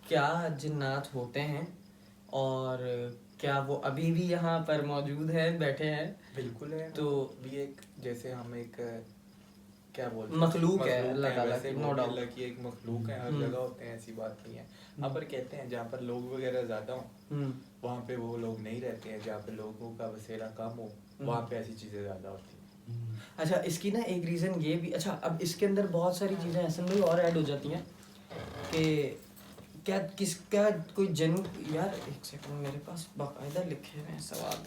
क्या जिन्नात होते हैं और क्या वो अभी भी यहाँ पर मौजूद हैं, बैठे हैं? बिल्कुल है। तो भी एक जैसे हम एक क्या बोलते हैं, मखलूक है मखलूक अल्लाह है, ताला वैसे की, वो नो भी डाउट। अल्लाह की एक मखलूक है, हर जगह होते हैं, ऐसी बात नहीं है। हाँ, पर कहते हैं जहाँ पर लोग वगैरह ज़्यादा हों वहाँ पे वो लोग नहीं रहते हैं, जहाँ पे लोगों का बसेरा कम हो वहाँ पे ऐसी चीज़ें ज़्यादा होती हैं। अच्छा, इसकी ना एक रीज़न ये भी, अच्छा अब इसके अंदर बहुत सारी चीज़ें ऐसे में और ऐड हो जाती हैं कि क्या कोई जन, यार एक सेकंड, मेरे पास बाकायदा लिखे हुए हैं सवाल।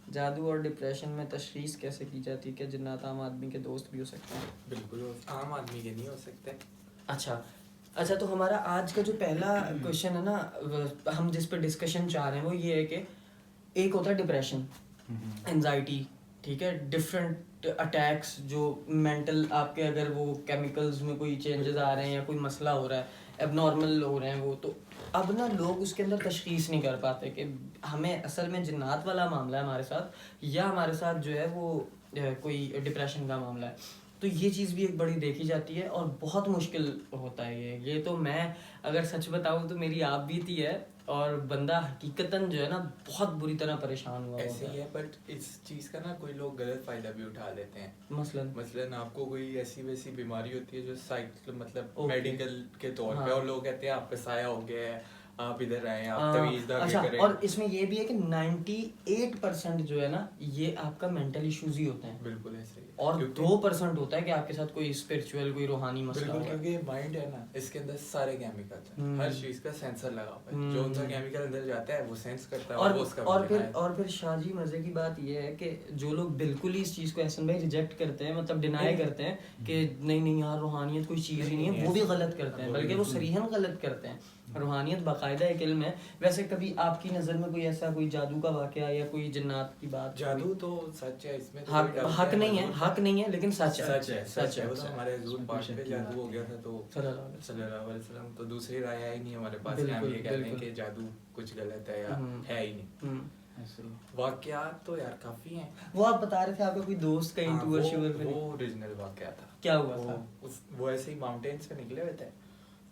जादू और डिप्रेशन में तशखीस कैसे की जाती है? क्या जिन्नात आम आदमी के दोस्त भी हो सकते हैं? बिल्कुल, आम आदमी के नहीं हो सकते। अच्छा, तो हमारा आज का जो पहला क्वेश्चन है ना, हम जिस पे डिस्कशन चाह रहे हैं वो ये है कि एक होता है डिप्रेशन, एंजाइटी, ठीक है, डिफरेंट अटैक्स जो मेंटल आपके, अगर वो केमिकल्स में कोई चेंजेस आ रहे हैं या कोई मसला हो रहा है, एबनॉर्मल हो रहे हैं वो, तो अब ना लोग उसके अंदर तशखीस नहीं कर पाते कि हमें असल में जिन्नात वाला मामला है हमारे साथ, या हमारे साथ जो है वो कोई डिप्रेशन का मामला है। तो ये चीज़ भी एक बड़ी देखी जाती है और बहुत मुश्किल होता है ये तो मैं अगर सच बताऊँ तो मेरी आप बीती है, और बंदा हकीकतन जो है ना बहुत बुरी तरह परेशान हुआ ऐसे होता ही है। बट इस चीज़ का ना कोई लोग गलत फ़ायदा भी उठा लेते हैं। मसलन आपको कोई ऐसी वैसी बीमारी होती है जो साइकिल मतलब मेडिकल के तौर पे, और लोग कहते हैं आप पे साया हो गया है, आप इधर आए, आप तवीज़ धागे अच्छा, करें। और इसमें ये भी है कि 98% जो है ना ये आपका मेंटल इश्यूज ही होते हैं। बिल्कुल ऐसे ही है। और 2% होता है कि आपके साथ कोई स्पिरिचुअल, कोई रूहानी मसला बिल्कुल, हुआ है। क्योंकि माइंड है ना, इसके अंदर सारे केमिकल्स हैं, हर चीज़ का सेंसर लगा हुआ है, जो उनका केमिकल अंदर जाता है वो सेंस करता है, और वो उसका और फिर शाहजी मजे की बात ये है कि जो लोग बिल्कुल ही इस चीज़ को एहसन भाई रिजेक्ट करते हैं, मतलब डिनाई करते हैं कि नहीं यार रूहानियत कोई चीज़ ही नहीं है, वो भी गलत करते हैं, बल्कि वो सरीहन गलत करते हैं। रूहानियत बाकायदा एक इल्म है। वैसे कभी आपकी नज़र में कोई ऐसा कोई जादू का वाक़या या कोई जिन्नात की बात? जादू तो सच है, इसमें तो हक नहीं है, लेकिन सच है। वो तो हमारे हुजूर पाक पे जादू हो गया था, तो सल्लल्लाहु अलैहि वसल्लम, तो दूसरी राय आई नहीं हमारे पास कि हम ये कह रहे हैं कि जादू कुछ गलत है या है ही नहीं। वाक़यात तो यार काफ़ी हैं। वो आप बता रहे थे आपका कोई दोस्त कहीं टूर शूर पे, वो ओरिजिनल वाक़या था। क्या हुआ था? वो ऐसे ही माउंटेन्स पे निकले हुए थे,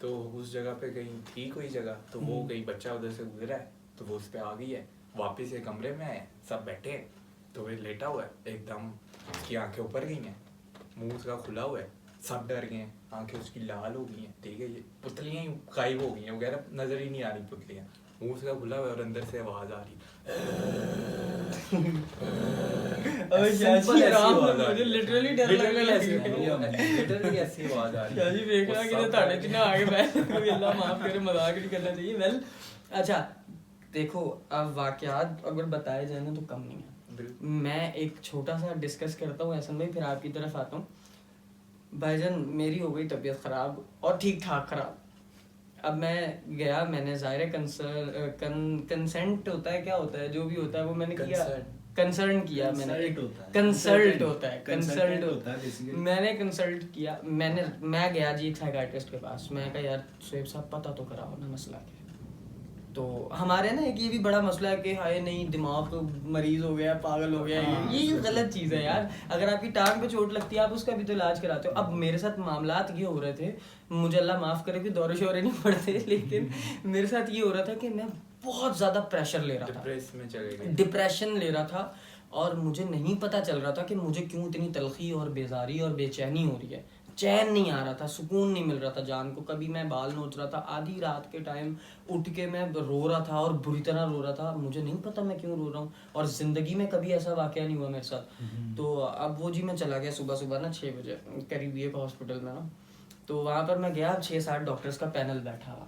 तो उस जगह पे कहीं थी कोई जगह, तो वो कहीं बच्चा उधर से गुजरा है, तो वो उस पर आ गई है, वापस से कमरे में आए, सब बैठे हैं, तो वो लेटा हुआ है, एकदम उसकी आंखें ऊपर गई हैं, मुंह उसका खुला हुआ है, सब डर गए हैं, आंखें उसकी लाल हो गई हैं, ठीक है, ये पुतलियाँ ही गायब हो गई हैं वगैरह, नज़र ही नहीं आ रही पुतलियाँ, मुंह उसका खुला हुआ है और अंदर से आवाज़ आ रही लिटरली डर लगने लगी लिटरली ऐसी आवाज़ आ रही है। जी देख रहा कि ताड़े च ना आगे बैठ, कोई अल्लाह माफ करे, मजाक नहीं करना चाहिए। वेल अच्छा देखो, अब वाकयात अगर बताए जाए ना तो कम नहीं है। मैं एक छोटा सा डिस्कस करता हूँ ऐसा भाई, फिर आपकी तरफ आता हूँ। भाईजान मेरी हो गई तबीयत ख़राब, और ठीक ठाक ख़राब। अब मैं गया, मैंने ज़ाहिर कंसेंट होता है, क्या होता है, जो भी होता है वो मैंने किया, कंसल्ट किया मैंने, कंसल्ट होता है, मैंने कंसल्ट किया, मैं गया जी साइकियाट्रिस्ट के पास। मैं कहा यार सुहेब साहब पता तो कराओ ना मसला क्या है। तो हमारे ना एक ये भी बड़ा मसला है कि हाय नहीं दिमाग तो मरीज हो गया, पागल हो गया, ये गलत चीज़ है यार। अगर आपकी टांग पे चोट लगती है आप उसका भी तो इलाज कराते हो। अब मेरे साथ मामलात ये हो रहे थे, मुझे अल्लाह माफ़ करे कि दौरे शौरे नहीं पड़ते, लेकिन मेरे साथ ये हो रहा था कि मैं बहुत ज़्यादा प्रेशर ले रहा था, डिप्रेशन ले रहा था, और मुझे नहीं पता चल रहा था कि मुझे क्यों इतनी तलखी और बेजारी और बेचैनी हो रही है। चैन नहीं आ रहा था, सुकून नहीं मिल रहा था जान को। कभी मैं बाल नोच रहा था, आधी रात के टाइम उठ के मैं रो रहा था, और बुरी तरह रो रहा था, मुझे नहीं पता मैं क्यों रो रहा हूँ, और ज़िंदगी में कभी ऐसा वाक़या नहीं हुआ मेरे साथ। तो अब वो जी मैं चला गया सुबह ना 6 बजे करीब एक हॉस्पिटल में ना, तो वहाँ पर मैं गया, 6-7 डॉक्टर्स का पैनल बैठा हुआ,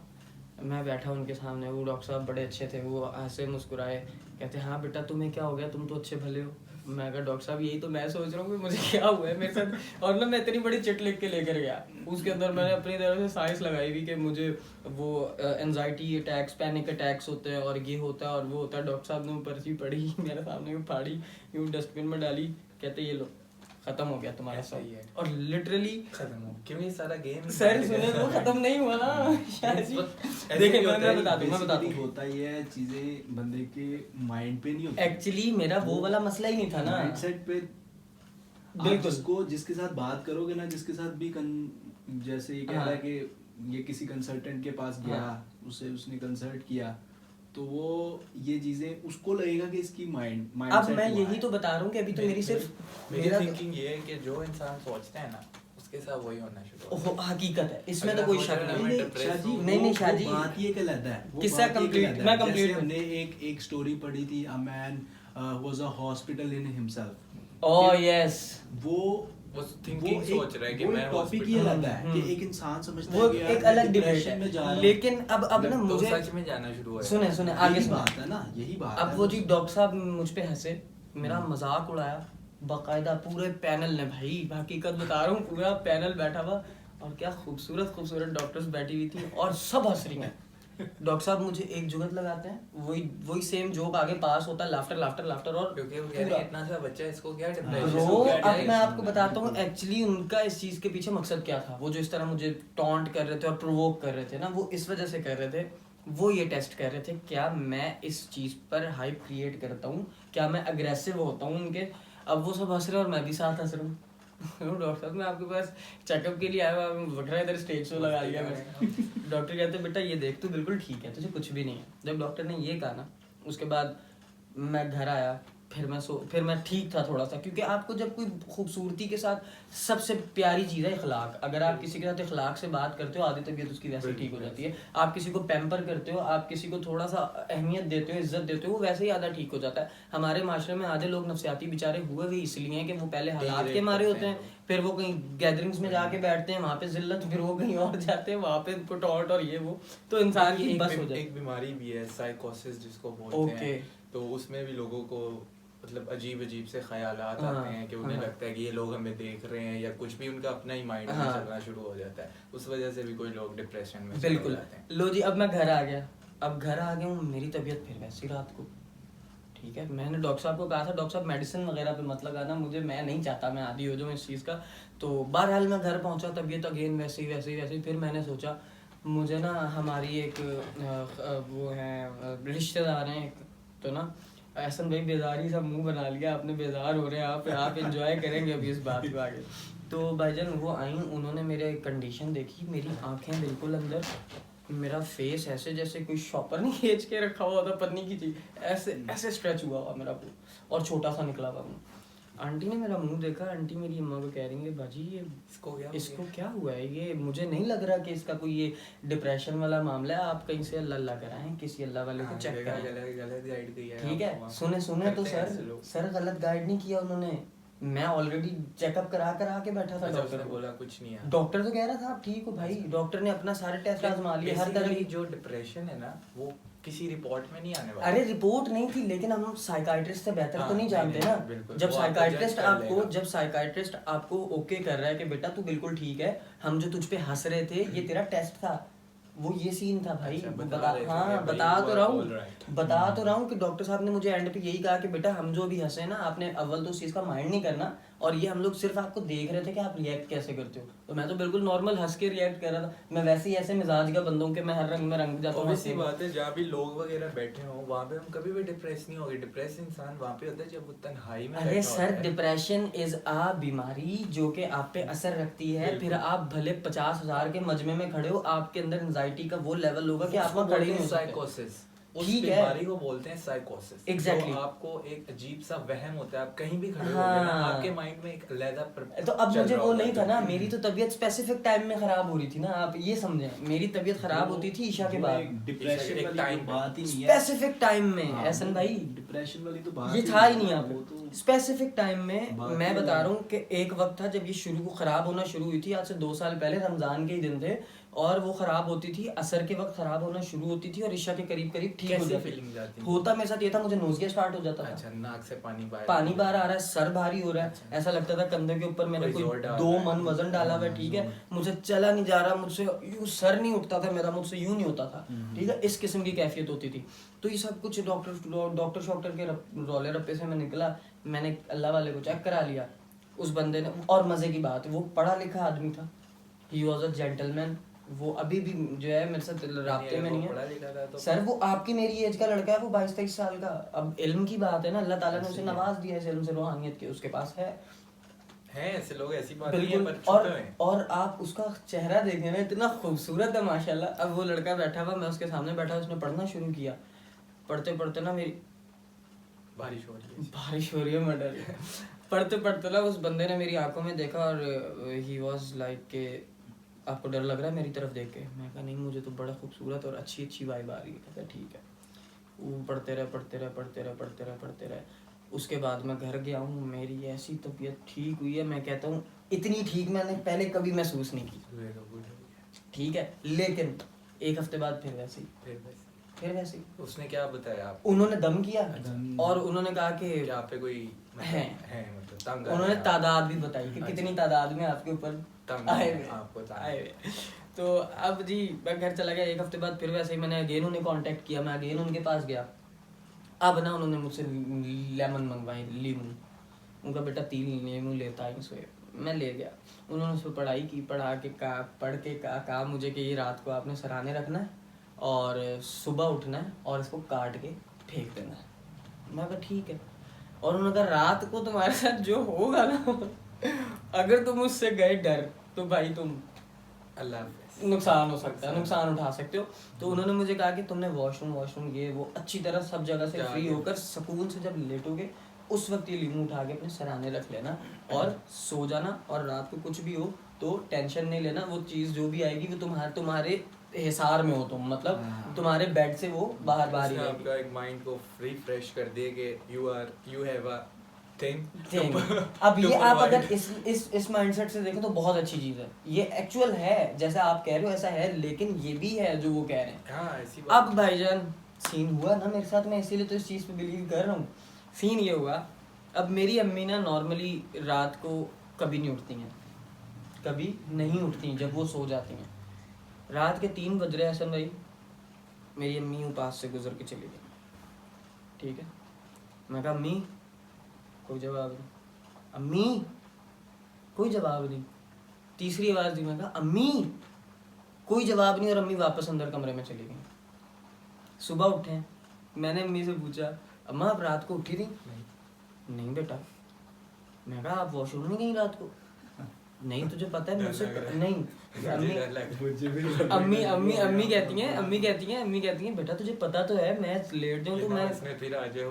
मैं बैठा उनके सामने। वो डॉक्टर साहब बड़े अच्छे थे, वो हंसे मुस्कुराए, कहते हाँ बेटा तुम्हें क्या हो गया, तुम तो अच्छे भले हो। मैं कहा डॉक्टर साहब यही तो मैं सोच रहा हूँ कि मुझे क्या हुआ है मेरे साथ। और ना मैं इतनी बड़ी चिट लिख के लेकर गया, उसके अंदर मैंने अपनी तरफ से साइंस लगाई हुई कि मुझे वो एनजाइटी अटैक्स, पैनिक अटैक्स होते हैं, और ये होता है और वो होता है। डॉक्टर साहब ने वो पर्ची पढ़ी, मेरे सामने वो फाड़ी, यूँ डस्टबिन में डाली, कहते ये लो खत्म हो गया तुम्हारा सब, और लिटरली खत्म हो, क्योंकि सारा गेम सर सुने तो खत्म नहीं हुआ ना। देखिए मैं बता दूं होता ही है, चीजें बंदे के माइंड पे नहीं होती। एक्चुअली मेरा वो वाला मसला ही नहीं था ना, माइंडसेट पे। बिल्कुल, जिसके साथ बात करोगे ना, जिसके साथ भी जैसे ये कह रहा है कि ये किसी कंसल्टेंट के पास गया, उसने कंसल्ट किया, तो वो ये चीजें उसको लगेगा कि इसकी माइंड अब मैं यही तो बता रहा हूँ कि अभी तो मेरी सिर्फ मेरी थिंकिंग ये है कि जो इंसान सोचता है ना उसके साथ वही होना शुरू होता है। हकीकत है, इसमें तो कोई शक नहीं। नहीं शाहजी, बात ये गलत है। किस्सा कंप्लीट, मैं कंप्लीट। हमने एक स्टोरी पढ़ी थी, a man was a hospital in himself. Oh yes, वो थिंकिंग सोच रहा है कि मैं टॉपिक ये अलग है कि एक इंसान समझता है वो कि एक अलग डिप्रेशन में जा रहा है, लेकिन अब ना मुझे सच में जाना शुरू हुआ। सुने आगे बात है ना, यही बात अब वो जी डॉक्टर साहब मुझ पे हंसे, मेरा मजाक उड़ाया बाकायदा पूरे पैनल ने, भाई हकीकत बता रहा हूँ, पूरा पैनल बैठा हुआ और क्या खूबसूरत डॉक्टर्स बैठी हुई थी और सब हंस रही हैं। डॉक्टर साहब मुझे एक जुगत लगाते हैं, वही सेम जोक आगे पास होता है, लाफ्टर और क्योंकि वो कह रहे हैं इतना सा बच्चा इसको क्या डिप्रेशन। ब्रो अब मैं आपको बताता हूँ एक्चुअली उनका इस चीज के पीछे मकसद क्या था। वो जो इस तरह मुझे टॉन्ट कर रहे थे और प्रोवोक कर रहे थे ना, वो इस वजह से कर रहे थे, वो ये टेस्ट कर रहे थे क्या मैं इस चीज पर हाइप क्रिएट करता हूँ, क्या मैं अग्रेसिव होता हूँ उनके। अब वो सब हंस रहे और मैं भी साथ हंस रहा हूँ। डॉक्टर साहब मैं आपके पास चेकअप के लिए आया हुआ, वगैरह इधर स्टेज शो लगा लिया मैंने। डॉक्टर कहते बेटा ये देख तू बिल्कुल ठीक है, तुझे कुछ भी नहीं है। जब डॉक्टर ने ये कहा ना, उसके बाद मैं घर आया, फिर मैं ठीक था थोड़ा सा, क्योंकि आपको जब कोई खूबसूरती के साथ, सबसे प्यारी चीज़ है इखलाक। अगर आप किसी के साथ इखलाक से बात करते हो, आधी तबीयत उसकी वैसे ठीक हो जाती है। आप किसी को पैम्पर करते हो, आप किसी को थोड़ा सा अहमियत देते हो, इज्जत देते हो, वो वैसे ही आधा ठीक हो जाता है। हमारे माशरे में आधे लोग नफसियाती बेचारे हुए भी इसलिए हैं कि वो पहले हालात के मारे होते हैं, फिर वो कहीं गैदरिंग्स में जाके बैठते हैं, वहाँ पे जिल्लत, फिर वो कहीं और जाते हैं, वहाँ पे उनको टॉन्ट और ये वो, तो इंसान की बस हो जाए। एक बीमारी भी है साइकोसिस जिसको बोलते हैं, तो उसमें भी लोगों को मतलब अजीब से ख्यालात आते हैं कि उन्हें लगता है कि ये लोग हमें देख रहे हैं, या कुछ भी उनका अपना ही माइंड में चलना शुरू हो जाता है। उस वजह से भी कोई लोग डिप्रेशन में बिल्कुल जाते हैं। लो जी, अब मैं घर आ गया हूँ, मेरी तबीयत फिर वैसी रात को ठीक है। मैंने डॉक्टर साहब को कहा था, डॉक्टर साहब मेडिसिन वगैरह पे मत लगाना मुझे, मैं नहीं चाहता मैं आदी हो जाऊँ इस चीज़ का। तो बहरहाल मैं घर पहुँचा, तबीयत अगेन वैसे। फिर मैंने सोचा मुझे ना, हमारी एक वो है रिश्तेदार हैं एक, तो ना एहसन भाई बेदारी सा मुंह बना लिया आपने, बेदार हो रहे हैं आप एंजॉय करेंगे अभी इस बात को आगे। तो भाईजान वो आई, उन्होंने मेरे कंडीशन देखी, मेरी आंखें बिल्कुल अंदर, मेरा फेस ऐसे जैसे कोई शॉपर नहीं खींच के रखा हुआ था पत्नी की चीज, ऐसे स्ट्रेच हुआ हुआ मेरा मुंह और छोटा सा निकला हुआ मुंह। आंटी ने मेरा मुंह देखा, आंटी मेरी अम्मा को कह रही है बाजी ये इसको क्या हुआ है, ये मुझे नहीं लग रहा कि इसका कोई ये डिप्रेशन वाला मामला है, आप कहीं से अल्लाह कराएं, किसी अल्लाह वाले को चेक कराएं। ठीक है, सुने तो सर गलत गाइड नहीं किया उन्होंने, मैं ऑलरेडी चेकअप करा के बैठा था। डॉक्टर बोला कुछ नहीं है, डॉक्टर तो कह रहा था आप ठीक हो भाई, डॉक्टर ने अपना सारे टेस्ट आजमा लिए हर तरह की। जो डिप्रेशन है ना वो किसी रिपोर्ट में नहीं आने वाला। अरे रिपोर्ट नहीं थी, लेकिन हम साइकाइट्रिस्ट से बेहतर तो नहीं जानते ना। जब साइकाइट्रिस्ट आपको ओके कर रहा है कि बेटा तू बिल्कुल ठीक है, हम जो तुझ पे हंस रहे थे ये तेरा टेस्ट था, वो ये सीन था भाई। बता तो रहा हूँ कि डॉक्टर साहब ने मुझे एंड पे यही कहा कि बेटा हम जो अभी हंसे ना, आपने अव्वल तो उस चीज़ का माइंड नहीं करना, और ये हम लोग सिर्फ आपको देख रहे थे कि आप रिएक्ट कैसे करते हो। तो मैं तो बिल्कुल नॉर्मल हंस के रिएक्ट कर रहा था, मैं वैसे ही ऐसे मिजाज का बंदा हूं कि मैं हर रंग में रंग जाता हूँ। ऐसी बात है, जहाँ भी लोग वगैरह बैठे हो वहाँ पे हम कभी भी डिप्रेस नहीं होंगे। डिप्रेस इंसान वहाँ पे होता है जब वो तन्हाई में। अरे सर, डिप्रेशन इज आ बीमारी जो कि आप पे असर रखती है, फिर आप भले 50,000 के मजमे में खड़े हो, आपके अंदर एंजाइटी का वो लेवल होगा कि आप वहाँ खड़े नहीं हो सकते। साइकोसिस, उस बीमारी को बोलते हैं साइकोसिस। एग्जैक्टली, आपको एक अजीब सा वहम होता है, आप कहीं भी खड़े होगे ना, आपके माइंड में एक अलग। तो अब मुझे वो नहीं था ना, मेरी तो तबीयत स्पेसिफिक टाइम में खराब हो रही थी ना, आप ये समझे, मेरी तबीयत खराब होती थी ईशा के बाद, डिप्रेशन वाली टाइम बात ही नहीं है। स्पेसिफिक टाइम में एहसन भाई, डिप्रेशन वाली तो बात ये था ही नहीं। आप स्पेसिफिक टाइम में मैं बता रहा हूँ कि एक वक्त था जब ये शुरू खराब होना शुरू हुई थी, आज से 2 साल पहले, रमजान के ही दिन थे, और वो खराब होती थी, असर के वक्त खराब होना शुरू होती थी और ईशा के करीब ठीक हो जाती थी। होता मेरे साथ ये था, मुझे नोज़िया स्टार्ट हो जाता था। अच्छा, नाक से पानी बाहर आ रहा है, सर भारी हो रहा है। अच्छा। ऐसा लगता था कंधे के ऊपर मैंने कोई 2 मन वजन डाला हुआ है। ठीक है, मुझे चला नहीं जा रहा, मुझसे यूं सर नहीं उठता था मेरा, मुझसे यूं नहीं होता था। ठीक है, इस किस्म की कैफियत होती थी। तो ये सब कुछ डॉक्टर के रोले रप्पे से मैं निकला, मैंने अल्लाह वाले को चेक करा लिया। उस बंदे ने, और मजे की बात, वो पढ़ा लिखा आदमी था, ही वॉज अ जेंटलमैन। वो अभी भी जो है मेरे साथ राब्ते में नहीं है। तो सर वो आपकी मेरी एज का लड़का है, वो 22-23 साल का। अब इल्म की बात है ना, अल्लाह ताला ने उसे नवाज दिया है इल्म से, रूहानियत के उसके पास है। हैं ऐसे लोग, ऐसी बात नहीं है, बिल्कुल। पर छुपे हुए हैं। और आप उसका चेहरा देखें ना, इतना खूबसूरत है माशाल्लाह। अब वो लड़का बैठा हुआ, मैं उसके सामने बैठा, उसने पढ़ना शुरू किया। पढ़ते पढ़ते ना मेरी बारिश हो रही है, बारिश हो रही है, मैं डर गया। पढ़ते पढ़ते ना उस बंदे ने मेरी आंखों में देखा और ही वाज लाइक के आपको डर लग रहा है मेरी तरफ देख के? मैं कहा नहीं, मुझे तो बड़ा खूबसूरत और अच्छी अच्छी वाइब आ रही है। कहता ठीक है। वो पढ़ते रहे। उसके बाद मैं घर गया हूँ, मेरी ऐसी तबीयत ठीक हुई है, मैं कहता हूँ इतनी ठीक मैंने पहले कभी महसूस नहीं की। ठीक है, लेकिन एक हफ्ते बाद फिर वैसे ही। उसने क्या बताया आपको? उन्होंने दम किया दम। और उन्होंने कहा कि क्या आप पे कोई है मतलब तंग आ उन्होंने रहा है? तादाद भी बताई कि अच्छा। कितनी तादाद में आपके ऊपर तंग आए है, हुए आपको तंग आए है। हुए। तो अब जी मैं घर चला गया। एक हफ्ते बाद फिर वैसे ही मैंने अगेन उन्हें कांटेक्ट किया, मैं अगेन उनके पास गया। अब ना उन्होंने मुझसे लेमन मंगवाई, लीमू। उनका बेटा 3 लीमू लेता है इससे, मैं ले गया। उन्होंने उसको पढ़ाई की, पढ़ के कहा मुझे कि ये रात को आपने सराहने रखना है और सुबह उठना है और इसको काट के फेंक देना है। मैं कहा ठीक है। और उन्होंने कहा रात को तुम्हारे साथ जो होगा ना, अगर तुम उससे गए डर, तो भाई तुम अल्लाह हाफ़िज़। नुकसान हो सकता है, नुकसान उठा सकते हो। तो उन्होंने मुझे कहा कि तुमने वॉशरूम ये वो अच्छी तरह सब जगह से फ्री होकर सुकून से जब लेटोगे, उस वक्त ये लीमू उठा के अपने सराहने रख लेना और सो जाना। और रात को कुछ भी हो तो टेंशन नहीं लेना, वो चीज़ जो भी आएगी वो तुम्हारे हिसार में हो, तुम मतलब तुम्हारे बेड से वो बाहर ही उसने रहेगी। आपका एक माइंड को रिफ्रेश कर दिए कि यू हैव अ थिंग। अब ये आप अगर इस माइंडसेट से देखें तो बहुत अच्छी चीज़ है। ये एक्चुअल है, जैसा आप कह रहे हो ऐसा है, लेकिन ये भी है जो वो कह रहे हैं। हाँ, ऐसी बात। अब भाईजान सीन हुआ ना मेरे साथ, मैं इसीलिए तो इस चीज़ पे बिलीव कर रहा हूँ। सीन ये हुआ, अब मेरी अम्मी ना नॉर्मली रात को कभी नहीं उठती हैं, कभी नहीं उठती जब वो सो जाती हैं। रात के 3 बज रहे हसन भाई, मेरी अम्मी उपास से गुजर के चली गई। ठीक है, मैं कहा अम्मी, कोई जवाब नहीं। अम्मी, कोई जवाब नहीं। तीसरी आवाज़ दी, मैं कहा अम्मी, कोई जवाब नहीं। और अम्मी वापस अंदर कमरे में चली गई। सुबह उठे, मैंने अम्मी से पूछा अम्मा आप रात को उठी थी? नहीं बेटा। मैं कहा आप वॉशरूम नहीं गई रात को? नहीं, तुझे पता है मुझसे नहीं। अम्मी कहती हैं बेटा तुझे पता तो है मैं लेट जाऊं तो मैं इसमें फिर आ जाए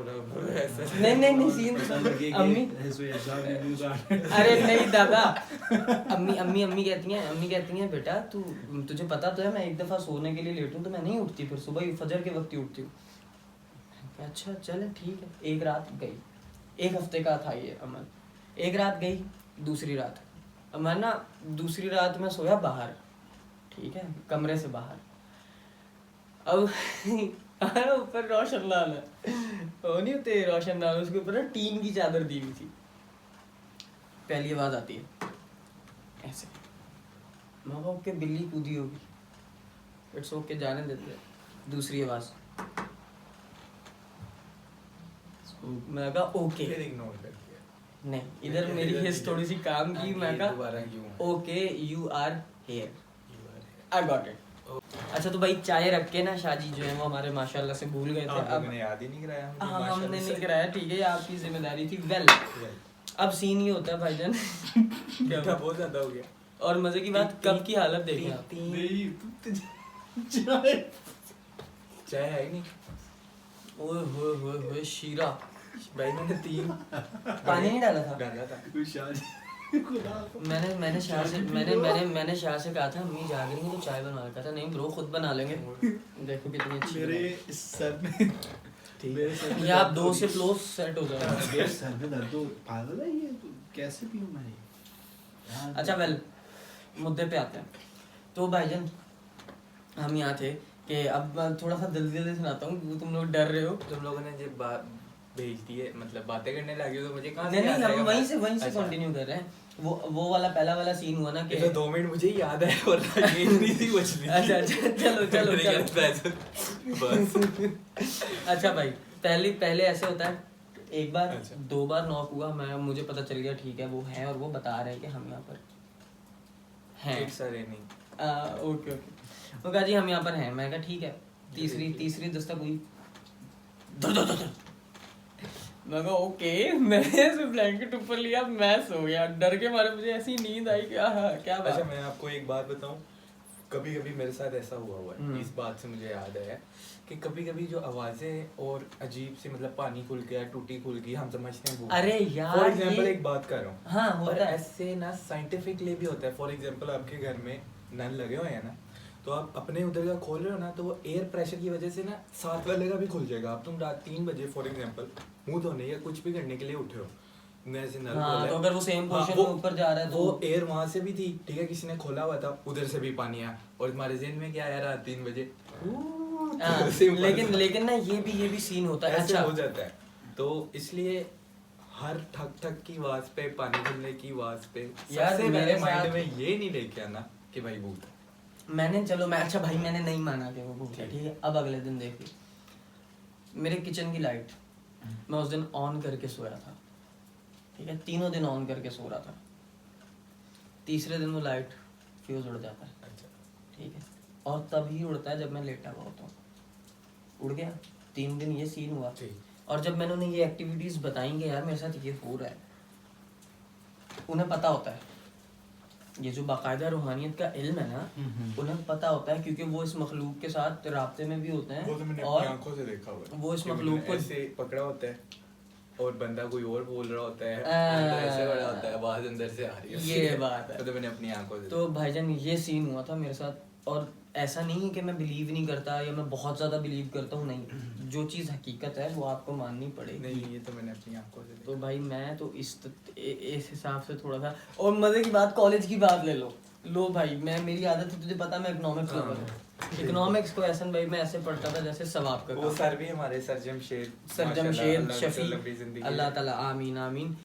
नहीं सीन अम्मी अरे नहीं दादा। अम्मी कहती हैं बेटा तुझे पता तो है मैं एक दफ़ा सोने के लिए लेट हूँ तो मैं नहीं उठती, फिर सुबह फजर के वक्त ही उठती हूँ। अच्छा चले ठीक है। एक रात गई, 1 हफ्ते का था ये अमल। एक रात गई, दूसरी रात अब मैं ना दूसरी रात में सोया बाहर, ठीक है, कमरे से बाहर। अब ऊपर रोशनदान है, वो नहीं होते रोशनदान, उसके ऊपर ना टीन की चादर दी हुई थी। पहली आवाज आती है ऐसे, मैं कहा ओके बिल्ली कूदी होगी, इट्स ओके जाने देते। दूसरी आवाज, मैं कहा ओके, इग्नोर कर दिया। नहीं इधर मेरी हिस्ट थोड़ी सी काम की। मैं कहा okay you are here, I got it. अच्छा तो भाई चाय रख के ना शाहजी जो है वो हमारे माशाल्लाह से भूल गए थे। अब याद ही नहीं कराया हमने नहीं कराया, ठीक है, आपकी जिम्मेदारी थी। वेल अब सीन ये होता है भाईजान क्या बहुत ज्यादा हो गया। और मजे की बात, कब की हालत देखें आप। चाय है नहीं। ओए शीरा, भाई मैंने 3 पानी नहीं डाला था। मैंने शाह से कहा था अम्मी जाग रही है तो चाय बनवा, कहा था नहीं ब्रो खुद बना लेंगे। देखो कितनी अच्छी मेरे सर में ये आप 2 से क्लोज सेट हो जाएगा। मेरे सर में दर्द तो पागल है ये, तो कैसे पीऊं मैं ये। अच्छा वेल मुद्दे पे आते हैं। तो भाईजान हम यहाँ थे कि अब मैं थोड़ा सा जल्दी सुनाता हूँ, तुम लोग डर रहे हो। तुम लोगों ने जब बात भेज दी है, मतलब बातें करने लगे तो मुझे कहाँ नहीं हम वहीं से अच्छा। कंटिन्यू कर रहे हैं। वो वाला पहला वाला सीन हुआ ना कि 2 मिनट मुझे याद है और नहीं थी बचली। अच्छा चलो बस। अच्छा भाई पहले ऐसे होता है, एक बार अच्छा। 2 बार नॉक हुआ, मुझे पता चल गया ठीक है वो है और वो बता रहे हैं कि हम यहाँ पर हैं। It's a raining। ओके वो कहा जी हम यहाँ पर हैं। मैं कहा ठीक है। तीसरी दस्तक हुई, मैं कहा ओके, मैंने ऐसे ब्लैंकेट ऊपर लिया, मैं सो गया, डर के मारे मुझे ऐसी नींद आई क्या क्या बात। अच्छा मैं आपको एक बात बताऊं, कभी कभी मेरे साथ ऐसा हुआ है, इस बात से मुझे याद आया कि कभी कभी जो आवाजें और अजीब सी मतलब पानी खुल गया, टूटी खुल गई, हम समझते हैं वो। अरे यार फॉर एग्जांपल ये- एक बात कर रहा हूँ, हाँ और होता है। ऐसे ना साइंटिफिकली भी होता है। फॉर एग्जांपल आपके घर में नल लगे हुए हैं ना, तो आप अपने उधर का खोल रहे हो ना, तो वो एयर प्रेशर की वजह से ना साथ वाले का भी खुल जाएगा। अब तुम रात 3 बजे फॉर एग्जांपल मुंह धोने या कुछ भी करने के लिए उठे हो, मैं ऐसे नल हाँ, खोला है, तो अगर वो same हाँ, position में ऊपर जा रहा है तो वो एयर वहां से भी थी, ठीक है, किसी ने खोला हुआ था, उधर से भी पानी आया, और तुम्हारे ज़हन में क्या आया रात 3 बजे? हाँ, लेकिन ना ये भी सीन होता है। ऐसे अच्छा हो जाता है, तो इसलिए हर ठक ठक की आवाज पे, पानी खुलने की आवाज पे यार सबसे मेरे पहले माइंड साथ- में ये नहीं लेके आना कि भाई भूत है। मैंने चलो मैं अच्छा भाई मैंने नहीं माना कि वो भूत है, ठीक है। अब अगले दिन देखिए मेरे किचन की लाइट मैं उस दिन ऑन करके सोया था, ठीक है, तीनों दिन ऑन करके सो रहा था। तीसरे दिन वो लाइट फ्यूज उड़ जाता है, अच्छा, ठीक है, और तभी उड़ता है जब मैं लेटा हुआ होता हूँ। उड़ गया, 3 दिन ये सीन हुआ। ठीक। और जब मैंने उन्हें ये एक्टिविटीज बताई कि यार मेरे साथ ये हो रहा है, उन्हें पता होता है, ये जो बाकायदा रूहानियत का इल्म है ना, उन्हें पता होता है, क्योंकि वो इस मखलूक के साथ राब्ते में भी होते वो तो मैंने हैं। अपनी और आंखों से देखा हुआ है वो इस कि मखलूक को ऐसे पकड़ा होता है और बंदा कोई और बोल रहा होता है, आ, अंदर ऐसे बड़ा होता है, आवाज अंदर से आ रही है। ये बात है। तो मैंने अपनी आंखों से तो भाईजान ये सीन हुआ था मेरे साथ। और ऐसा नहीं है कि मैं बिलीव नहीं करता या मैं बहुत ज़्यादा बिलीव करता हूँ, नहीं, जो चीज़ हकीकत है वो आपको माननी पड़ेगी। नहीं, ये तो मैंने अपनी आंखों से तो देखा। भाई मैं तो इस हिसाब से थोड़ा सा। और मज़े की बात, कॉलेज की बात ले लो भाई, मैं मेरी आदत है, तुझे पता मैं इकोनॉमिक्स में पढ़ा। इकोनॉमिक्स को एहसन भाई मैं ऐसे पढ़ता था जैसे सवाब का वो काम। सर भी हमारे सर जमशेद सर जमशेद माशाल्लाह, शफी, लंबी जिंदगी अल्लाह दे। ताला आमीन आमीन।